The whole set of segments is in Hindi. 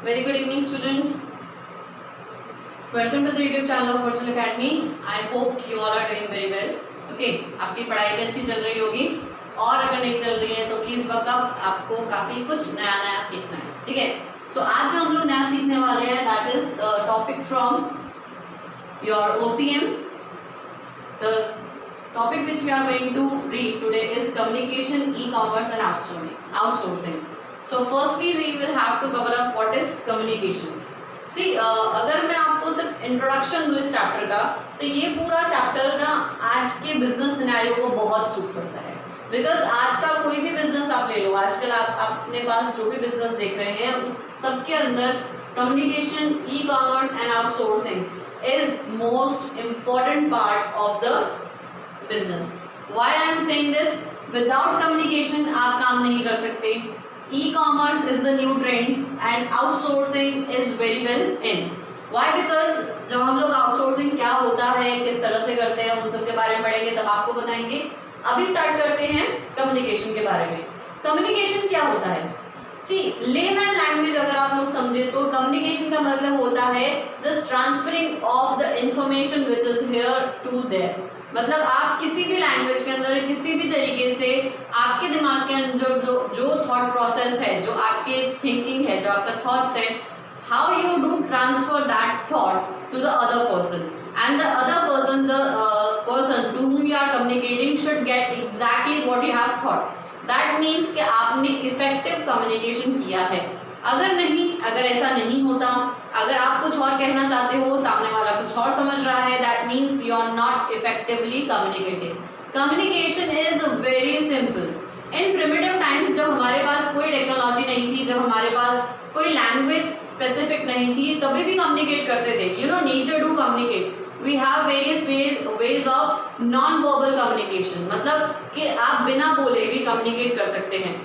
Very good evening, students. Welcome to the YouTube channel of Virtual Academy. I hope you all are doing very well. Okay, आपकी पढ़ाई भी अच्छी चल रही होगी और अगर नहीं चल रही है तो प्लीज़ बकअप, आपको काफ़ी कुछ नया नया सीखना है. ठीक है. सो आज जो हम लोग नया सीखने वाले हैं that is topic from your OCM. The topic which we are going to read today is communication, e-commerce and outsourcing. So firstly we will have to cover up what is communication. See, अगर मैं आपको सिर्फ इंट्रोडक्शन दूँ इस चैप्टर का तो ये पूरा चैप्टर ना आज के बिजनेस सिनेरियो को बहुत सूट करता है. बिकॉज आज का कोई भी बिजनेस आप ले लो, आजकल आप अपने पास जो भी बिजनेस देख रहे हैं उस सबके अंदर communication, e-commerce and outsourcing is most important part of the business. Why I am saying this? Without communication आप काम नहीं कर सकते. E-commerce is the new trend and outsourcing is very well in. Why? Because जब हम लोग outsourcing क्या होता है, किस तरह से करते हैं, उन सब के बारे में पढ़ेंगे तब आपको बताएंगे. अभी स्टार्ट करते हैं communication के बारे में. Communication क्या होता है? See, layman language अगर आप लोग समझे तो communication का मतलब होता है this transferring of the information which is here to there. मतलब आप किसी भी लैंग्वेज के अंदर किसी भी तरीके से आपके दिमाग के अंदर जो थॉट प्रोसेस है, जो आपके थिंकिंग है, जो आपका थॉट्स है, how you do transfer that thought to the other person and the other person, the person to whom you are communicating should get exactly what you have thought. That means कि आपने इफेक्टिव कम्युनिकेशन किया है. अगर ऐसा नहीं होता, अगर आप कुछ और कहना चाहते हो, सामने वाला कुछ और समझ रहा है, that means you are not effectively communicating. Communication is very simple. In primitive times जब हमारे पास कोई टेक्नोलॉजी नहीं थी, जब हमारे पास कोई लैंग्वेज स्पेसिफिक नहीं थी, तभी भी कम्युनिकेट करते थे. You know, nature do communicate. We have various ways of non verbal communication. मतलब कि आप बिना बोले भी कम्युनिकेट कर सकते हैं,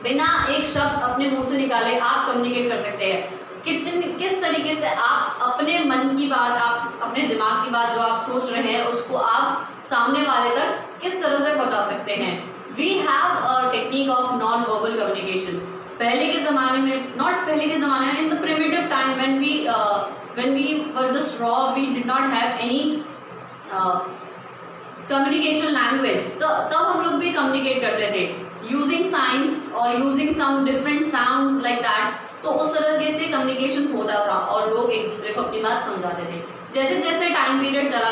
बिना एक शब्द अपने मुंह से निकाले आप कम्युनिकेट कर सकते हैं. किस तरीके से आप अपने मन की बात, आप अपने दिमाग की बात जो आप सोच रहे हैं उसको आप सामने वाले तक किस तरह से पहुंचा सकते हैं. We have a technique of non verbal communication. पहले के ज़माने में, नॉट पहले के ज़माने में, in the primitive time when we were just raw, we did not have any communication language. तो तब हम लोग भी कम्युनिकेट करते थे using signs or using some different sounds like that. तो उस तरह से कम्युनिकेशन होता था और लोग एक दूसरे को अपनी बात समझाते थे. जैसे जैसे टाइम पीरियड चला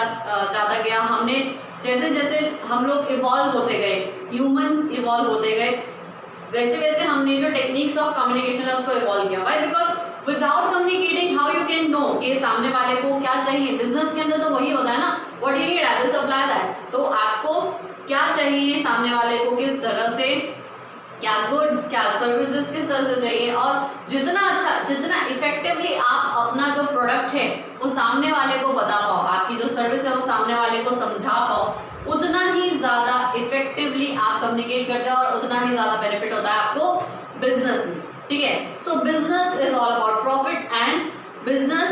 जाता गया, हमने जैसे जैसे हम लोग इवॉल्व होते गए, ह्यूमंस इवॉल्व होते गए, वैसे वैसे हमने जो टेक्निक्स ऑफ कम्युनिकेशन है उसको इवॉल्व किया. Why? Because without communicating how you can know कि सामने वाले को क्या चाहिए. बिजनेस के अंदर तो वही होता है ना, what you need I will supply that. तो आपको क्या चाहिए, सामने वाले को किस तरह से, क्या गुड्स, क्या सर्विसेज किस तरह से चाहिए, और जितना अच्छा, जितना इफेक्टिवली आप अपना जो प्रोडक्ट है वो सामने वाले को बता पाओ, आपकी जो सर्विस है वो सामने वाले को समझा पाओ, उतना ही ज़्यादा इफेक्टिवली आप कम्युनिकेट करते हैं और उतना ही ज़्यादा बेनिफिट होता है आपको बिजनेस में. ठीक है. सो business is all about profit and business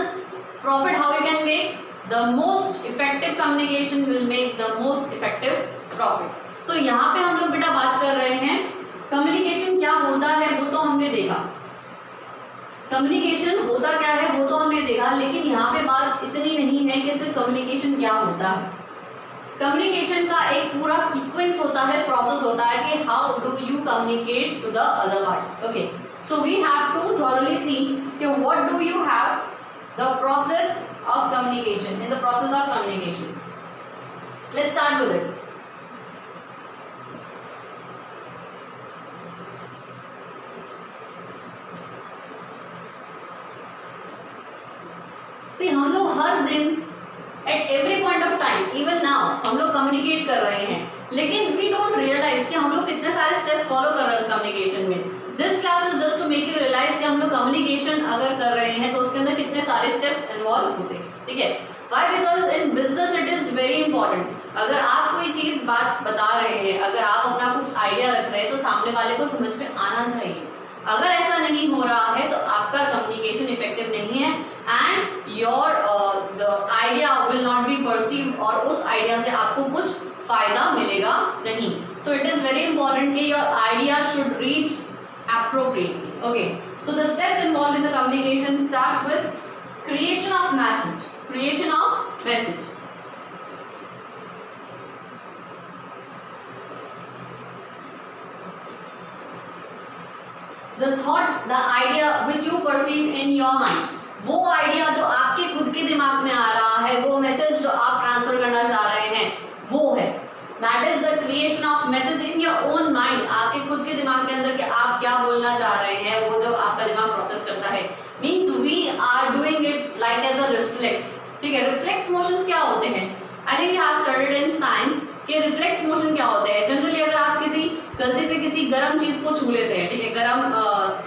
profit how you can make the most effective communication will make the most effective profit. तो यहाँ पे हम लोग बेटा बात कर रहे हैं कम्युनिकेशन क्या होता है वो तो हमने देखा, कम्युनिकेशन होता क्या है वो तो हमने देखा, लेकिन यहाँ पे बात इतनी नहीं है कि सिर्फ कम्युनिकेशन क्या होता है. कम्युनिकेशन का एक पूरा सीक्वेंस होता है, प्रोसेस होता है कि how do you communicate to the other party. Okay, so we have to thoroughly see कि what do you have the process of communication. In the process of communication let's start with it. हम लोग हर दिन at every point of time, even now हम लोग कम्युनिकेट कर रहे हैं, लेकिन वी डोंट रियलाइज कि हम लोग कितने सारे स्टेप्स फॉलो कर रहे हैं उस कम्युनिकेशन में. This class is just to make you realise कि हम लोग कम्युनिकेशन अगर कर रहे हैं तो उसके अंदर कितने सारे स्टेप्स इन्वॉल्व होते हैं. ठीक है. Why? Because in business it is very important. अगर आप कोई चीज़ बात बता रहे हैं, अगर आप अपना कुछ आइडिया रख रहे हैं तो सामने वाले को समझ में आना चाहिए. अगर ऐसा नहीं हो रहा है तो आपका कम्युनिकेशन इफेक्टिव नहीं है and your the idea will not be perceived और उस आइडिया से आपको कुछ फायदा मिलेगा नहीं. So it is very important कि your idea should reach appropriately. Okay, so the steps involved in the communication starts with creation of message. Creation of message. The thought, the idea which you perceive in your mind, वो आइडिया जो आपके खुद के दिमाग में आ रहा है, वो मैसेज जो आप ट्रांसफर करना चाह रहे हैं, वो है that is the creation of message in your own mind. आपके खुद के दिमाग के अंदर कि आप क्या बोलना चाह रहे हैं, वो जो आपका दिमाग प्रोसेस करता है. Means we are doing it like as a reflex. ठीक है, रिफ्लेक्स मोशंस क्या होते हैं? I think you have studied in science कि रिफ्लेक्स मोशन क्या होते हैं. जनरली अगर आप किसी गलती से किसी गर्म चीज को छू लेते हैं, ठीक है, गर्म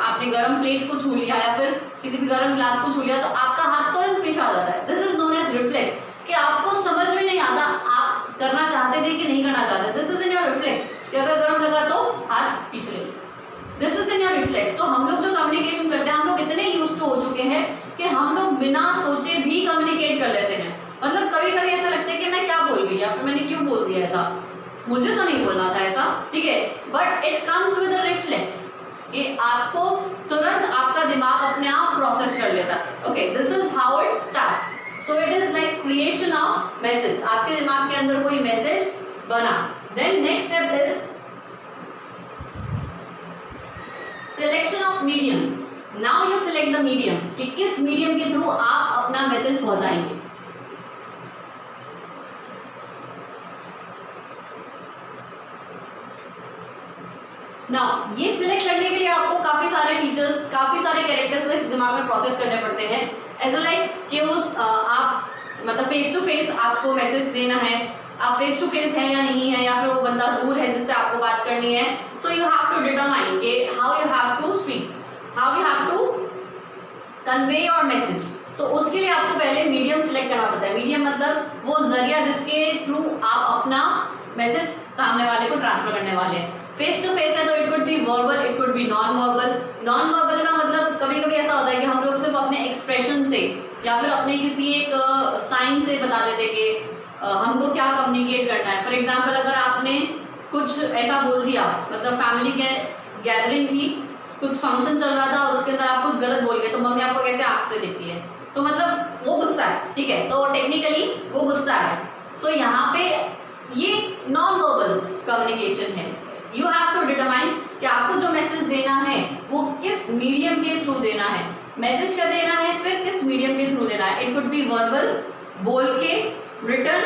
आपने गर्म प्लेट को छू लिया या फिर किसी भी गर्म ग्लास को छू लिया, तो आपका हाथ तुरंत पीछे आ जाता है. This is known as reflex. कि आपको समझ में नहीं आता आप करना चाहते थे कि नहीं करना चाहते. This is in your reflex कि अगर गर्म लगा तो हाथ पीछे ले. This is in your reflex. तो हम लोग जो कम्युनिकेशन करते हैं, हम लोग इतने यूज्ड टू हो चुके हैं कि हम लोग बिना सोचे भी कम्युनिकेट कर लेते हैं. मतलब कभी कभी ऐसा लगता है कि मैं क्या बोल गई या फिर मैंने क्यों बोल दिया ऐसा, मुझे तो नहीं बोलना था ऐसा. ठीक है, but it comes with a reflex कि आपको तुरंत आपका दिमाग अपने आप प्रोसेस कर लेता है. Okay, this is how it starts. So it is like creation of message. आपके दिमाग के अंदर कोई मैसेज बना. Then next step is selection of medium. Now you select the medium कि किस मीडियम के थ्रू आप अपना मैसेज पहुंचाएंगे. नाउ ये सिलेक्ट करने के लिए आपको काफी सारे फीचर्स, काफी सारे कैरेक्टरिस्टिक्स दिमाग में प्रोसेस करने पड़ते हैं. ऐसा लाइक कि उस आप मतलब फेस टू फेस आपको मैसेज देना है, आप फेस टू फेस है या नहीं है, या फिर वो बंदा दूर है जिससे आपको बात करनी है. So you have to determine कि how you have to speak, how you have to convey your message. तो उसके लिए आपको पहले मीडियम सिलेक्ट करना पड़ता है. मीडियम मतलब वो जरिया जिसके थ्रू आप अपना मैसेज सामने वाले को ट्रांसफर करने वाले हैं. फेस टू फेस है तो it could be verbal, it could be non verbal. Non verbal का मतलब कभी कभी ऐसा होता है कि हम लोग सिर्फ अपने एक्सप्रेशन से या फिर अपने किसी एक साइन से बता देते कि हमको क्या कम्युनिकेट करना है. फॉर एग्जाम्पल अगर आपने कुछ ऐसा बोल दिया, मतलब फैमिली के गैदरिंग थी, कुछ फंक्शन चल रहा था और उसके अंदर आप कुछ गलत बोल गए, तो मम्मी आपको कैसे आंख से दिखती है, तो मतलब वो गुस्सा है. ठीक है, तो टेक्निकली वो गुस्सा है. सो यहाँ पे ये नॉन वर्बल कम्युनिकेशन है. यू हैव टू डिटरमाइन कि आपको जो मैसेज देना है वो किस मीडियम के थ्रू देना है. मैसेज क्या देना है, फिर किस मीडियम के थ्रू देना है. इट कुड बी वर्बल, बोल के, रिटन,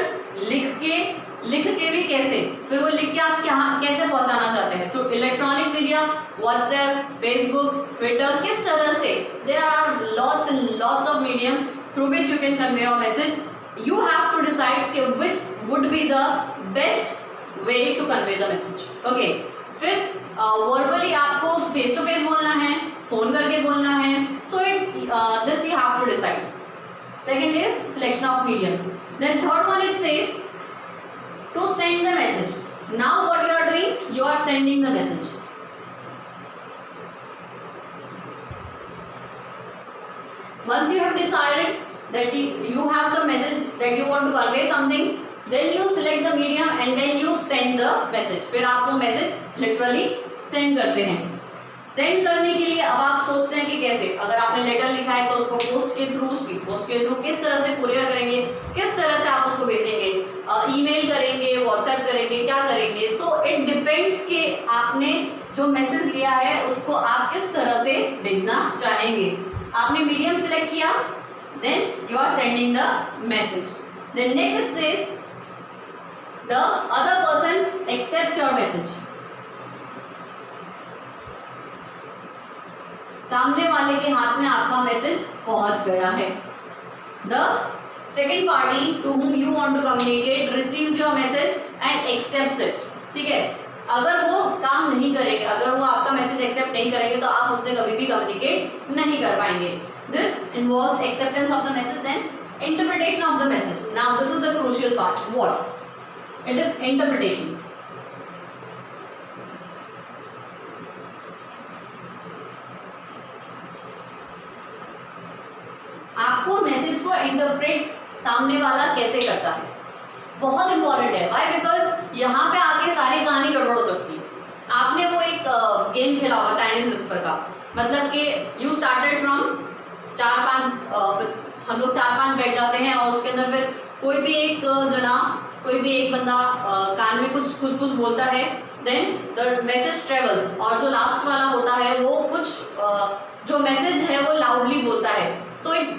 लिख के भी कैसे, फिर वो लिख के आप क्या कैसे पहुंचाना चाहते हैं, through electronic media, WhatsApp, Facebook, Twitter, किस तरह से. There are lots and lots of medium through which you can convey your message. You have to decide कि which would be the best way to convey the message. Okay, फिर वर्बली आपको फेस टू फेस बोलना है, फोन करके बोलना है. So it this you have to decide. Second is selection of medium. Then third one it says to send the message. Now what you are doing, you are sending the message. Once you have decided that you have some message that you want to convey something, then you select the medium and then you send the message. फिर आप वो मैसेज लिटरली सेंड करते हैं. सेंड करने के लिए अब आप सोचते हैं कि कैसे, अगर आपने लेटर लिखा है तो उसको पोस्ट के थ्रू, स्पीड पोस्ट के थ्रू किस तरह से कुरियर करेंगे, किस तरह से आप उसको भेजेंगे, ईमेल करेंगे, व्हाट्सएप करेंगे, क्या करेंगे. सो इट डिपेंड्स कि आपने जो मैसेज लिया है उसको आप किस तरह से भेजना चाहेंगे. आपने मीडियम सिलेक्ट किया, then you are sending the message. Then next it says the other person accepts your message. सामने वाले के हाथ में आपका मैसेज पहुंच गया है. The second party to whom you want to communicate receives your message and accepts it. ठीक है, अगर वो काम नहीं करेंगे, अगर वो आपका मैसेज एक्सेप्ट नहीं करेंगे तो आप उनसे कभी भी कम्युनिकेट नहीं कर पाएंगे. This involves acceptance of the message, then interpretation of the message. Now this is the crucial part. What it is interpretation. आपको मैसेज को इंटरप्रेट सामने वाला कैसे करता है बहुत इंपॉर्टेंट है. व्हाई? बिकॉज यहाँ पे आके सारी कहानी गड़बड़ हो सकती है. आपने वो एक गेम खेला होगा चाइनीज विस्पर का, मतलब कि यू स्टार्टेड फ्रॉम 4-5 हम लोग 4-5 बैठ जाते हैं और उसके अंदर फिर कोई भी एक जना, कोई भी एक बंदा कान में कुछ कुछ बोलता है, देन द मैसेज ट्रेवल्स, और जो लास्ट वाला होता है वो कुछ जो मैसेज है वो लाउडली बोलता है। सो इट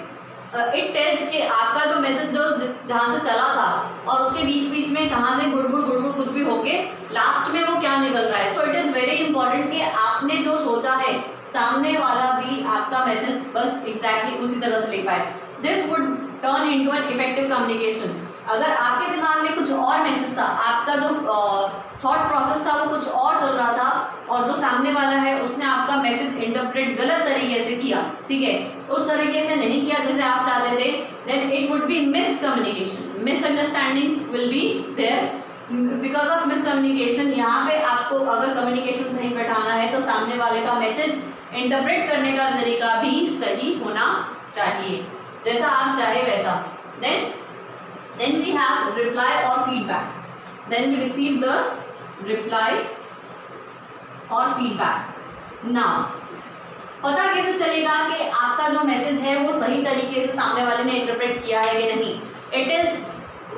टेल्स कि आपका जो मैसेज जो जहाँ से चला था और उसके बीच बीच में कहाँ से गुड़गुड़ कुछ भी होके लास्ट में वो क्या निकल रहा है। So it is very important कि आपने जो सोचा है सामने वाला भी आपका मैसेज बस एग्जैक्टली उसी तरह से ले पाए। This would turn into an effective communication. अगर आपके दिमाग में कुछ और मैसेज था, आपका जो थॉट प्रोसेस था वो कुछ और चल रहा था और जो सामने वाला है उसने आपका मैसेज इंटरप्रेट गलत तरीके से किया, ठीक है, उस तरीके से नहीं किया जैसे आप चाहते थे, then it would be miscommunication. Misunderstandings will be there because of miscommunication. यहाँ पे आपको अगर कम्युनिकेशन सही बैठाना है तो सामने वाले का मैसेज इंटरप्रेट करने का तरीका भी सही होना चाहिए, जैसा आप चाहे वैसा। Then we have reply or feedback. Then we receive the reply or feedback. Now, पता कैसे चलेगा कि आपका जो मैसेज है वो सही तरीके से सामने वाले ने इंटरप्रेट किया है कि नहीं? It is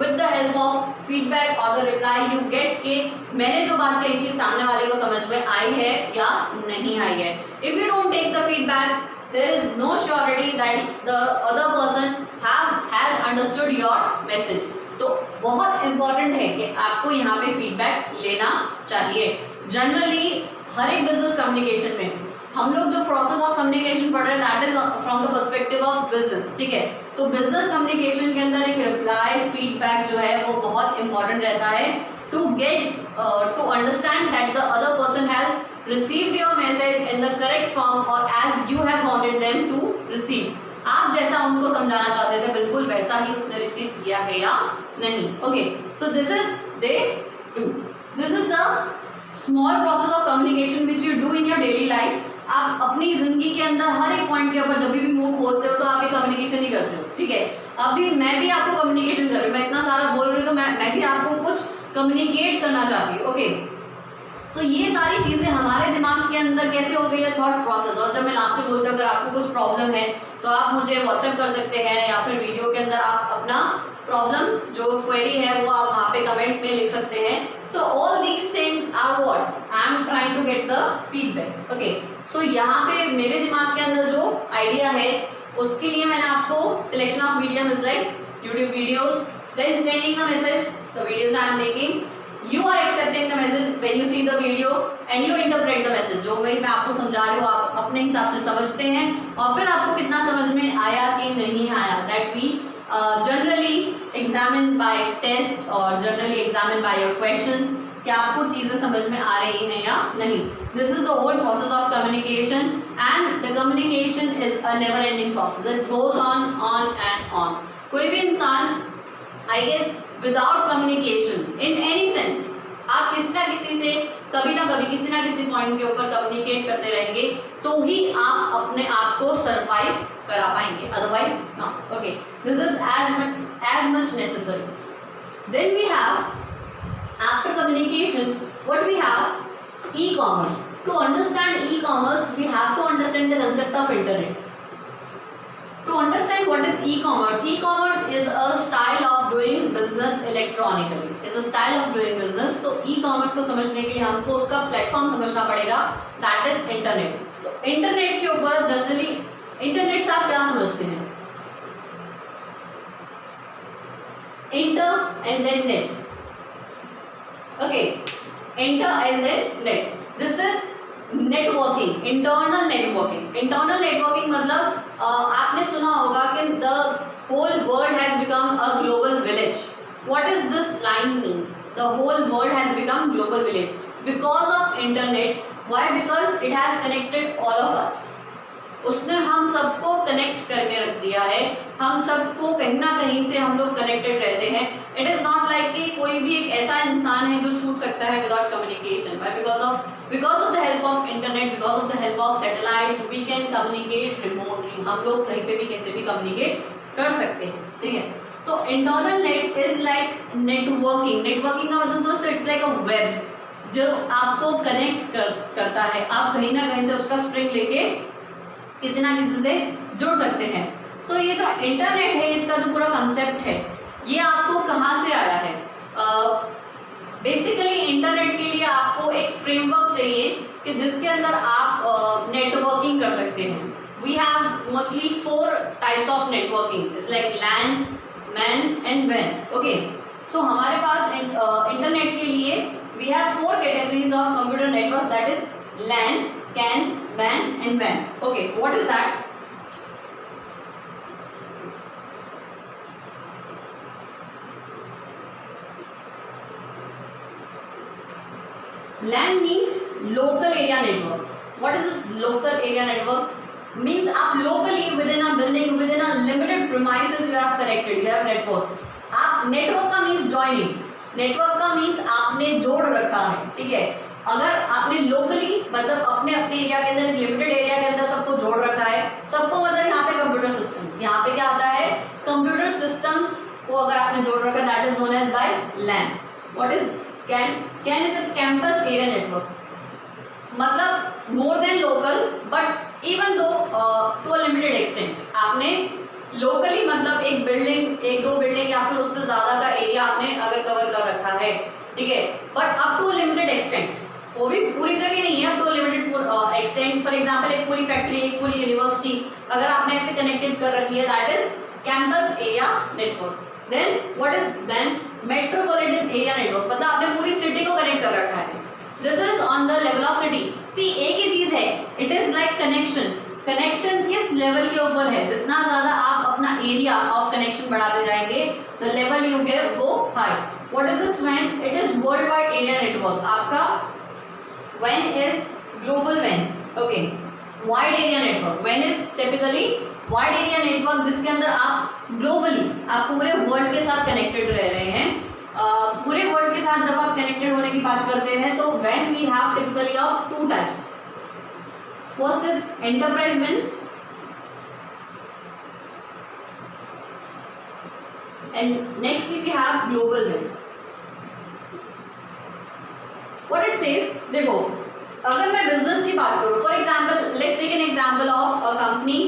with the help of feedback or the reply you get कि मैंने जो बात कही थी सामने वाले को समझ में आई है या नहीं आई है। If you don't take the feedback, there is no surety that the other person has understood your message. तो बहुत important है कि आपको यहाँ पे फीडबैक लेना चाहिए। जनरली हर एक बिजनेस कम्युनिकेशन में हम लोग जो प्रोसेस ऑफ कम्युनिकेशन पढ़ रहे हैं that is from the perspective of business, ठीक है। तो बिजनेस कम्युनिकेशन के अंदर एक रिप्लाई फीडबैक जो है वो बहुत इंपॉर्टेंट रहता है to get to understand that the other person has received your message in the correct form or as you have wanted them to receive. आप जैसा उनको समझाना चाहते थे बिल्कुल वैसा ही उसने रिसीव किया है या नहीं। Okay, so this is they do, this is the small process of communication which you do in your daily life. आप अपनी जिंदगी के अंदर हर एक पॉइंट के ऊपर जब भी मुंह खोलते हो तो आप ये कम्युनिकेशन ही करते हो, ठीक है। अभी मैं भी आपको कम्युनिकेशन कर रही हूँ, मैं इतना सारा बोल रही हूँ तो मैं भी आपको कुछ कम्युनिकेट करना चाहती हूँ। ओके, सो ये सारी चीज़ें हमारे दिमाग के अंदर कैसे हो गई है थॉट प्रोसेस। और जब मैं लास्ट में बोलती हूँ अगर आपको कुछ प्रॉब्लम है तो आप मुझे व्हाट्सएप कर सकते हैं या फिर वीडियो के अंदर आप अपना प्रॉब्लम जो क्वेरी है वो आप वहाँ पे कमेंट में लिख सकते हैं। So all these things are what I am trying to get the feedback. Okay, so यहाँ पे मेरे दिमाग के अंदर जो आइडिया है उसके लिए मैंने आपको selection of medium is like YouTube videos, then sending the message, the videos I am making, you are accepting the message when you see the video and you interpret the message। जो मैं आपको समझा रही हूँ आप अपने हिसाब से समझते हैं और फिर आपको कितना समझ में आया कि नहीं आया, that we generally examine by test और generally examine by your questions कि आपको चीज़ें समझ में आ रही हैं या नहीं। This is the whole process of communication and the communication is a never ending process, it goes on and on। कोई भी इंसान I guess without communication in any sense आप किसी ना किसी से कभी ना कभी किसी ना किसी पॉइंट के ऊपर कम्युनिकेट करते रहेंगे तो ही आप अपने आप को सरवाइव करा पाएंगे, otherwise not. Okay, this is as much necessary. Then we have after communication what we have e commerce. To understand e commerce we have to understand the concept of internet. To understand what is e-commerce, e-commerce is a style of doing business electronically, is a style of doing business। तो e-commerce को समझने के लिए हमको उसका प्लेटफॉर्म समझना पड़ेगा, that is internet। तो इंटरनेट के ऊपर जनरली इंटरनेट से आप क्या समझते हैं? Inter and then net. Okay, inter and then net, this is networking, internal networking. Internal networking मतलब आपने सुना होगा कि the whole world has become a global village. What is this line means? The whole world has become global village because of internet. Why? Because it has connected all of us. उसने हम सबको कनेक्ट करके रख दिया है, हम सबको कहीं ना कहीं से हम लोग कनेक्टेड रहते हैं। इट इज़ नॉट लाइक कि कोई भी एक ऐसा इंसान है जो छूट सकता है without communication. Because of the help of internet, because of the help of satellites we can communicate remotely. हम लोग कहीं पे भी कैसे भी कम्युनिकेट कर सकते हैं, ठीक है। So internal net is like networking. Networking का मतलब इट्स लाइक अ वेब जो आपको कनेक्ट करता है, आप कहीं ना कहीं से उसका स्ट्रिंग लेके किसी ना किसी से जुड़ सकते हैं। सो ये जो इंटरनेट है, इसका जो पूरा कंसेप्ट है, ये आपको कहाँ से आया है? बेसिकली इंटरनेट के लिए आपको एक फ्रेमवर्क चाहिए कि जिसके अंदर आप नेटवर्किंग कर सकते हैं। We have mostly 4 types of networking, it's like LAN, MAN and वैन। ओके, सो हमारे पास इंटरनेट के लिए we have 4 categories of computer network, that is LAN, CAN, MAN and वैन। Okay, what is that? LAN means local area network. What is this local area network? Means आप locally within a building, within a limited premises you have connected, you have network. आप network का means joining, network का means आपने जोड़ रखा है, ठीक है। अगर आपने locally मतलब अपने अपने एरिया के अंदर, लिमिटेड एरिया के अंदर सबको जोड़ रखा है, सबको मतलब यहाँ पे कंप्यूटर सिस्टम्स, यहाँ पे क्या आता है? कंप्यूटर सिस्टम्स को अगर आपने जोड़ रखा है, that is known as by LAN. What is CAN? CAN is a campus area network. मतलब more than local, but even though to a limited extent. आपने locally मतलब एक बिल्डिंग, एक दो बिल्डिंग या फिर उससे ज़्यादा का एरिया आपने अगर कवर कर रखा है, ठीक है, but up to a limited extent. वो भी पूरी जगह नहीं है, up to a limited extent. For example, एक पूरी फैक्ट्री, एक पूरी यूनिवर्सिटी अगर आपने ऐसे कनेक्टेड कर रखी है, that is campus area network. Then what is then metropolitan area network, मतलब आपने पूरी सिटी को कनेक्ट कर रखा है। This is on the level of city. See, एक ही चीज है, it is like connection. Connection किस लेवल के ऊपर है? जितना ज्यादा आप अपना एरिया ऑफ कनेक्शन बढ़ाते जाएंगे, the level you get go high. What is this van? It is world wide area network. आपका van is global van. Okay, wide area network, van is typically wide area network, जिसके अंदर आप ग्लोबली, आप पूरे वर्ल्ड के साथ कनेक्टेड रह रहे हैं। पूरे वर्ल्ड के साथ जब आप कनेक्टेड होने की बात करते हैं तो when we have typically of 2 types. First is enterprise van and next we have global van. What it says, देखो अगर मैं बिजनेस की बात करूं, for example let's take an example of a company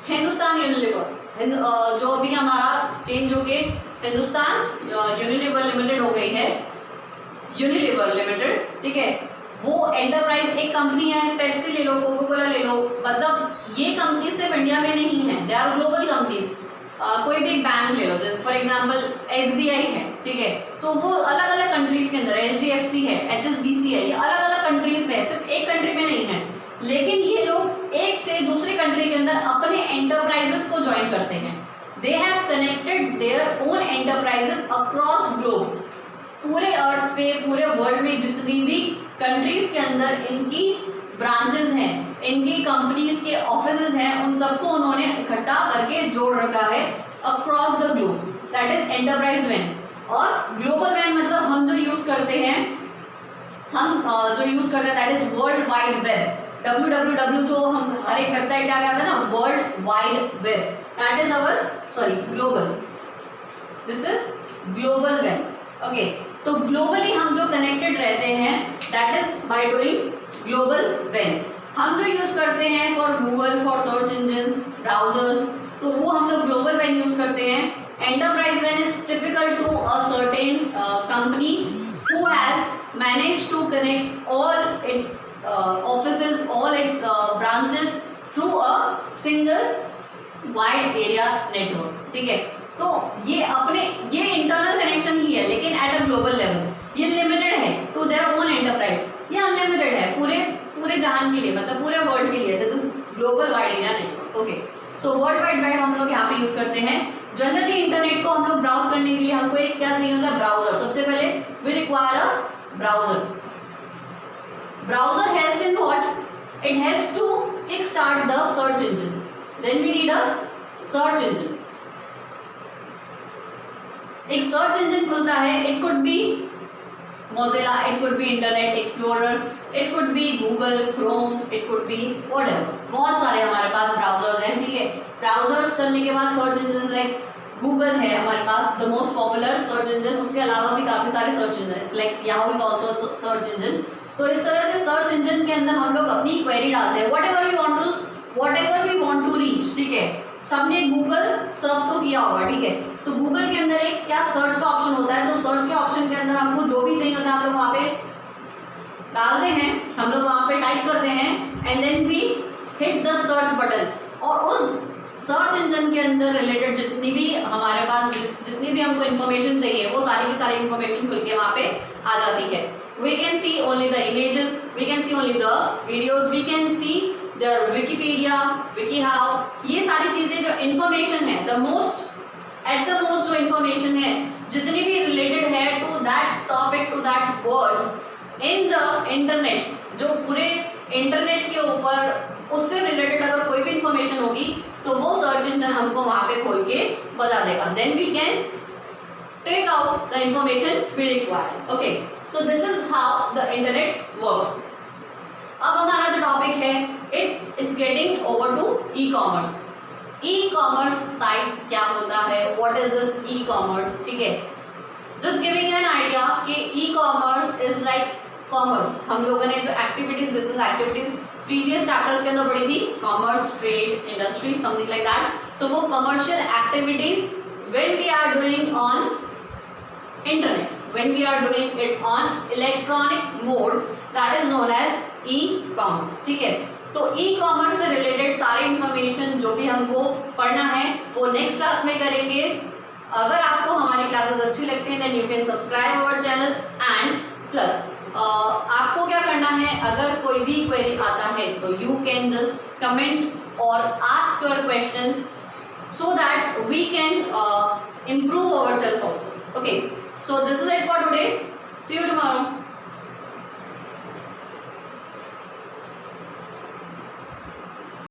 Hindustan Unilever, जो अभी हमारा चेंज होके हिंदुस्तान यूनिलीवर लिमिटेड हो गई है, यूनिलीवर लिमिटेड, ठीक है। वो एंटरप्राइज एक कंपनी है, पेप्सी ले लो, कोका कोला ले लो, मतलब ये कंपनी सिर्फ इंडिया में नहीं है, दे आर ग्लोबल कंपनीज। कोई भी एक बैंक ले लो, जैसे फॉर एग्जांपल SBI है, ठीक है, तो वो अलग अलग कंट्रीज के अंदर, HDFC है, HSBC है, ये अलग अलग कंट्रीज में है, सिर्फ एक कंट्री में नहीं है। लेकिन ये लोग एक से दूसरी कंट्री के अंदर अपने एंटरप्राइजेस को ज्वाइन करते हैं। They have connected their own enterprises across globe. पूरे अर्थ पे, पूरे वर्ल्ड में जितनी भी कंट्रीज के अंदर इनकी ब्रांचेस हैं, इनकी कंपनीज के ऑफिसेज हैं, उन सबको उन्होंने इकट्ठा करके जोड़ रखा है across the globe, that is enterprise वैन। और ग्लोबल वैन मतलब हम जो यूज करते हैं, that is world wide web. www जो हम हर एक वेबसाइट का क्या था ना, world wide web, that is our global, this is global web. Okay, तो ग्लोबली हम जो कनेक्टेड रहते हैं, that is by doing global वैन। हम जो यूज करते हैं for Google, for search engines, browsers, तो वो हम लोग ग्लोबल वैन यूज करते हैं। एंटरप्राइज वैन is typical to a certain company who has managed to connect all its offices, all its branches through a single wide area network, ठीक है। तो ये अपने ये इंटरनल कनेक्शन ही है, लेकिन एट अ ग्लोबल लेवल ये लिमिटेड है टू देयर ओन एंटरप्राइज, ये अनलिमिटेड है पूरे जहान के लिए, मतलब पूरे वर्ल्ड के लिए, that is global wide area network. Okay, so world wide web हम लोग यहाँ पे यूज करते हैं। जनरली इंटरनेट को हम लोग ब्राउज करने के लिए हमको एक क्या चाहिए होता है, ब्राउजर। सबसे पहले we require a browser. Browser helps in what? It helps to kickstart the search engine. Then we need a search engine. एक search engine खुलता है, it could be Mozilla, it could be Internet Explorer, it could be Google, Chrome, it could be whatever. बहुत सारे हमारे पास ब्राउजर्स हैं, ठीक है। ब्राउजर्स चलने के बाद सर्च इंजन लाइक गूगल है हमारे पास the most popular search engine, उसके अलावा भी काफ़ी सारे search engine it's like Yahoo is also search engine. तो इस तरह से सर्च इंजन के अंदर हम लोग अपनी क्वेरी डालते हैं, whatever we want to reach, ठीक है। सबने गूगल सर्च तो किया होगा, ठीक है। तो गूगल के अंदर एक क्या सर्च का ऑप्शन होता है, तो सर्च के ऑप्शन के अंदर हमको जो भी चाहिए होता है हम लोग वहाँ पे डालते हैं, हम लोग वहाँ पे टाइप करते हैं and then we hit the search button, और उस सर्च इंजन के अंदर रिलेटेड जितनी भी हमारे पास जितनी भी हमको इन्फॉर्मेशन चाहिए वो सारी की सारी इन्फॉर्मेशन खुल के वहाँ पे आ जाती है। We can see only the images, we can see only the videos, we can see the Wikipedia, wikiHow, ये सारी चीज़ें जो इन्फॉर्मेशन है द मोस्ट जो इन्फॉर्मेशन है जितनी भी रिलेटेड है to that topic, to that words in the internet, जो पूरे इंटरनेट के ऊपर उससे रिलेटेड अगर कोई भी इंफॉर्मेशन होगी तो वो सर्च इंजन हमको वहाँ पे खोल के बता देगा। Then we can take out the information we require. Okay, so this is how the internet works. अब हमारा जो टॉपिक है it's getting over to e commerce. E commerce sites क्या होता है, what is this e commerce, ठीक है। Just giving you an idea कि e commerce is like commerce, हम लोगों ने जो activities business activities previous chapters के अंदर पढ़ी थी, commerce, trade, industry, something like that, तो वो commercial activities when we are doing on internet, when we are doing it on electronic mode, that is known as e commerce, ठीक है। तो ई कॉमर्स से रिलेटेड सारी इंफॉर्मेशन जो भी हमको पढ़ना है वो नेक्स्ट क्लास में करेंगे। अगर आपको हमारी क्लासेस अच्छी लगती हैं then you can subscribe our channel and plus आपको क्या करना है, अगर कोई भी क्वेरी आता है तो यू कैन जस्ट कमेंट और ask your question so that we can improve ourselves also. Okay, so this is it for today. See you tomorrow.